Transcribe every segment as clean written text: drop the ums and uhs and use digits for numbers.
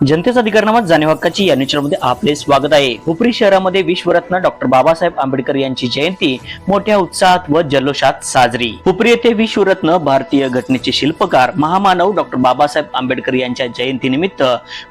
जनतेचा अधिकारनामात जाणीव हक्काची या न्यूजमध्ये आपले स्वागत आहे। हुपरी शहरामध्ये विश्वरत्न डॉक्टर बाबासाहेब आंबेडकर यांची जयंती मोठ्या उत्साहात व जल्लोषात साजरी। हुपरी येथे विश्वरत्न भारतीय घटनेचे शिल्पकार महामानव डॉक्टर बाबासाहेब आंबेडकर यांच्या जयंतीनिमित्त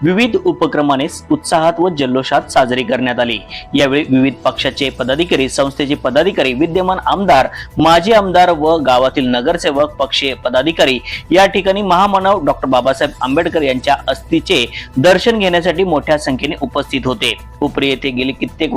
विविध उपक्रमाने उत्साहात व जल्लोषात साजरी करण्यात आली। यावेळी विविध पक्षाचे पदाधिकारी, संस्थेचे पदाधिकारी, विद्यमान आमदार, माजी आमदार व गावातील नगरसेवक, पक्षीय पदाधिकारी या ठिकाणी महामानव डॉक्टर बाबासाहेब आंबेडकर यांच्या अस्थिचे दर्शन घेण्यासाठी मोठ्या संख्येने उपस्थित होते। हुपरी येथे गेली कित्येक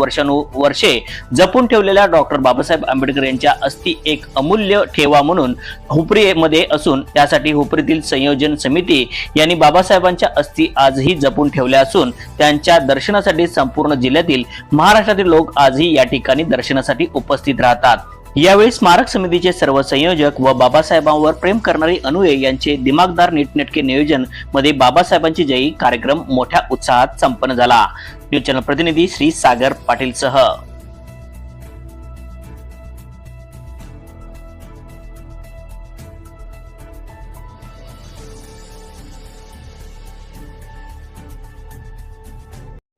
वर्षे जपून ठेवलेल्या डॉक्टर बाबासाहेब आंबेडकर यांच्या अस्थी एक अमूल्य ठेवा म्हणून हुपरी मध्ये असून त्यासाठी हुपरीतील संयोजन समिती यांनी बाबासाहेबांच्या अस्थी आजही जपून ठेवल्या असून त्यांच्या दर्शनासाठी संपूर्ण जिल्ह्यातील महाराष्ट्रातील लोक आजही या ठिकाणी दर्शनासाठी उपस्थित राहतात। यावेळी स्मारक समितीचे सर्व संयोजक व बाबासाहेबांवर प्रेम करणारे अनुयायी यांचे दिमागदार नीटनेटके नियोजन मध्ये बाबासाहेबांची जयंती कार्यक्रम मोठ्या उत्साहात संपन्न झाला। न्यूज चॅनल प्रतिनिधी श्री सागर पाटील सह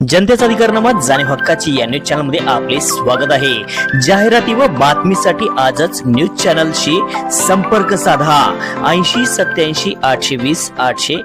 जनतेचा अधिकारनामा जाणीव हक्काची या न्यूज चॅनल मध्ये आपले स्वागत आहे। जाहिराती व बातमीसाठी आजच न्यूज चॅनलशी संपर्क साधा 80 87 820 800।